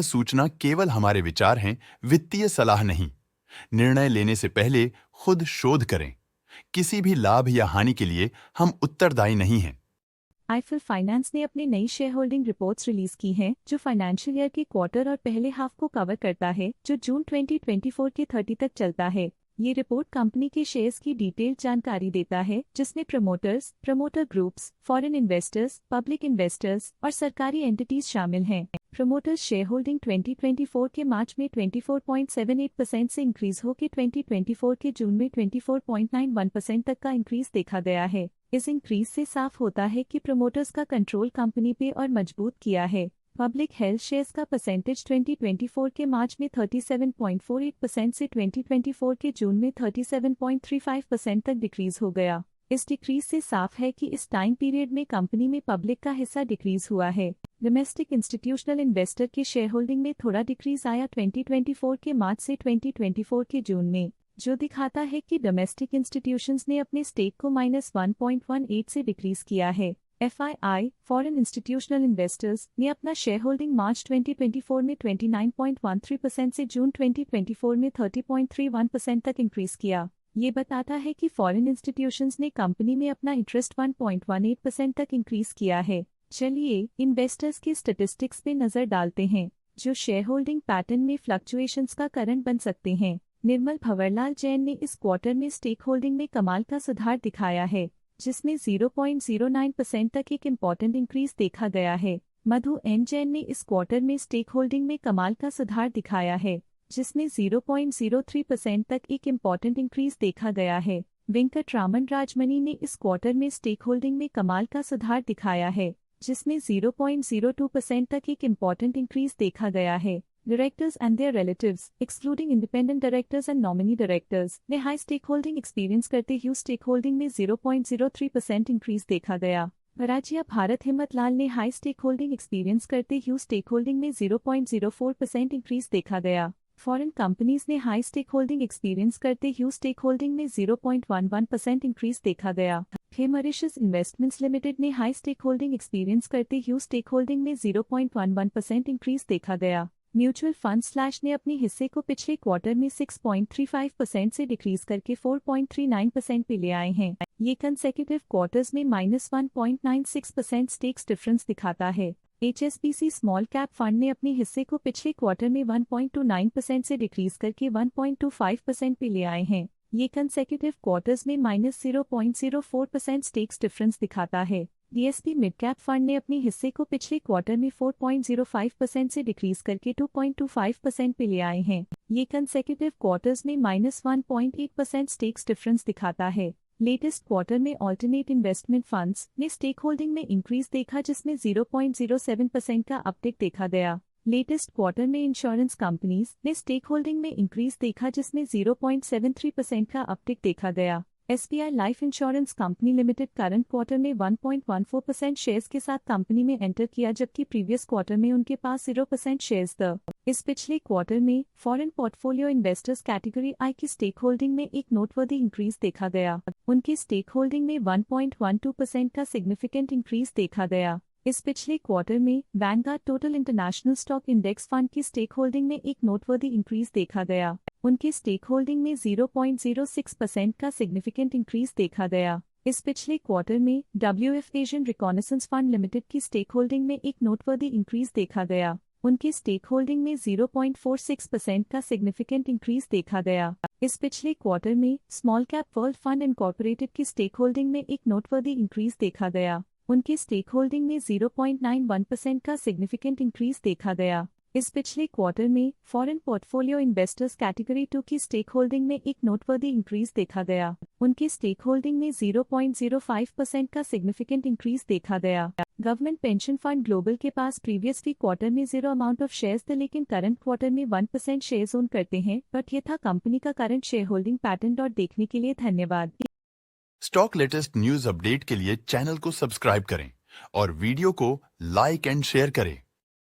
सूचना केवल हमारे विचार हैं, वित्तीय सलाह नहीं। निर्णय लेने से पहले खुद शोध करें। किसी भी लाभ या हानि के लिए हम उत्तरदायी नहीं हैं। आईफिल फाइनेंस ने अपनी नई शेयर होल्डिंग रिपोर्ट्स रिलीज की हैं, जो फाइनेंशियल ईयर के क्वार्टर और पहले हाफ को कवर करता है, जो जून 2024 के 30 तक चलता है। ये रिपोर्ट कंपनी के शेयर्स की डिटेल्ड जानकारी देता है, जिसमें promoters, promoter groups, foreign investors, public investors और सरकारी एंटिटीज शामिल हैं। प्रमोटर्स शेयर होल्डिंग 2024 के मार्च में 24.78% से इंक्रीज होकर 2024 के जून में 24.91% तक का इंक्रीज देखा गया है। इस इंक्रीज से साफ होता है कि प्रमोटर्स का कंट्रोल कंपनी पे और मजबूत किया है। पब्लिक हेल्थ शेयर्स का परसेंटेज 2024 के मार्च में 37.48% से 2024 के जून में 37.35% तक डिक्रीज हो गया। इस डिक्रीज से साफ है कि इस टाइम पीरियड में कंपनी में पब्लिक का हिस्सा डिक्रीज हुआ है। डोमेस्टिक इंस्टीट्यूशनल इन्वेस्टर के शेयर होल्डिंग में थोड़ा डिक्रीज आया 2024 के मार्च से 2024 के जून में, जो दिखाता है कि डोमेस्टिक इंस्टीट्यूशंस ने अपने स्टेक को -1.18 से डिक्रीज किया है। FII, फॉरेन इंस्टीट्यूशनल इन्वेस्टर्स, ने अपना शेयर होल्डिंग मार्च 2024 में 29.13% से जून 2024 में 30.31% तक इंक्रीज किया। ये बताता है कि फॉरेन इंस्टीट्यूशंस ने कंपनी में अपना इंटरेस्ट 1.18% तक इंक्रीज किया है। चलिए इन्वेस्टर्स के स्टैटिस्टिक्स पे नजर डालते हैं, जो शेयर होल्डिंग पैटर्न में फ्लक्चुएशंस का कारण बन सकते हैं। निर्मल भंवरलाल जैन ने इस क्वार्टर में स्टेक होल्डिंग में कमाल का सुधार दिखाया है, जिसमें 0.09% तक एक इम्पॉर्टेंट इंक्रीज देखा गया है। मधु एन जैन ने इस क्वार्टर में स्टेक होल्डिंग में कमाल का सुधार दिखाया है, जिसमें 0.03% तक एक इम्पॉर्टेंट इंक्रीज देखा गया है। वेंकट रामन राजमनी ने इस क्वार्टर में स्टेक होल्डिंग में कमाल का सुधार दिखाया है, जिसमें 0.02% तक एक इम्पॉर्टेंट इंक्रीज देखा गया है। Directors and their relatives, excluding independent directors and nominee directors, ने हाई स्टेक होल्डिंग एक्सपीरियंस करते हुए स्टेक होल्डिंग में 0.03% इंक्रीज देखा गया। पराजिया भारत हिम्मत लाल ने हाई स्टेक होल्डिंग एक्सपीरियंस करते हुए स्टेक होल्डिंग में 0.04% इंक्रीज देखा गया। फॉरेन कंपनीज ने हाई स्टेक होल्डिंग एक्सपीरियंस करते हुए स्टेक होल्डिंग में 0.11% इंक्रीज देखा गया। मॉरिशस इन्वेस्टमेंट्स लिमिटेड ने हाई स्टेक होल्डिंग एक्सपीरियंस करते हुए स्टेक होल्डिंग में 0.11% इंक्रीज देखा गया। म्यूचुअल फंड स्लैश ने अपने हिस्से को पिछले क्वार्टर में 6.35% से डिक्रीज करके 4.39% पे ले आए हैं। ये कंसेक्यूटिव क्वार्टर्स में -1.96% स्टेक्स डिफरेंस दिखाता है। HSBC स्मॉल कैप फंड ने अपने हिस्से को पिछले क्वार्टर में 1.29% से डिक्रीज करके 1.25% पे ले आए हैं। ये कंसेक्यूटिव क्वार्टर्स में -0.04% स्टेक्स डिफरेंस दिखाता है। DSP मिड कैप फंड ने अपने हिस्से को पिछले क्वार्टर में 4.05% से डिक्रीज करके 2.25% पे ले आए हैं। ये कंसेक्यूटिव क्वार्टर्स में -1.8% स्टेक्स डिफरेंस दिखाता है। लेटेस्ट क्वार्टर में ऑल्टरनेट इन्वेस्टमेंट फंड्स ने स्टेक होल्डिंग में इंक्रीज देखा, जिसमें 0.07% का अपटिक देखा गया। लेटेस्ट क्वार्टर में इंश्योरेंस कंपनीज ने स्टेक होल्डिंग में इंक्रीज देखा, जिसमें 0.73% का अपटिक देखा गया। SBI life insurance company limited current quarter में 1.14% शेयर्स के साथ कंपनी में एंटर किया, जबकि प्रीवियस क्वार्टर में उनके पास 0% शेयर्स थे। इस पिछले क्वार्टर में फॉरेन पोर्टफोलियो इन्वेस्टर्स कैटेगरी आई की स्टेक होल्डिंग में एक नोटवर्दी इंक्रीज देखा गया। उनकी स्टेक होल्डिंग में 1.12% का सिग्निफिकेंट इंक्रीज देखा गया। इस पिछले क्वार्टर में Vanguard total international stock index fund की स्टेक होल्डिंग में एक नोटवर्दी इंक्रीज देखा गया। उनकी स्टेक होल्डिंग में 0.06% का सिग्निफिकेंट इंक्रीज देखा गया। इस पिछले क्वार्टर में WF Asian reconnaissance fund limited की स्टेक होल्डिंग में एक नोटवर्दी इंक्रीज देखा गया। उनकी स्टेक होल्डिंग में 0.46% का सिग्निफिकेंट इंक्रीज देखा गया। इस पिछले क्वार्टर में small cap world fund incorporated की स्टेक होल्डिंग में एक नोटवर्दी इंक्रीज देखा गया। उनकी स्टेक होल्डिंग में 0.91% का सिग्निफिकेंट इंक्रीज देखा गया। इस पिछले क्वार्टर में फॉरेन पोर्टफोलियो इन्वेस्टर्स कैटेगरी 2 की स्टेक होल्डिंग में एक नोटवर्दी इंक्रीज देखा गया। उनकी स्टेक होल्डिंग में 0.05% का सिग्निफिकेंट इंक्रीज देखा गया। गवर्नमेंट पेंशन फंड ग्लोबल के पास प्रीवियसली क्वार्टर में 0 अमाउंट ऑफ शेयर्स थे, लेकिन करंट क्वार्टर में 1% शेयर्स ओन करते हैं। बट ये था कंपनी का करंट शेयर होल्डिंग पैटर्न। और देखने के लिए धन्यवाद। स्टॉक लेटेस्ट न्यूज अपडेट के लिए चैनल को सब्सक्राइब करें और वीडियो को लाइक एंड शेयर करें।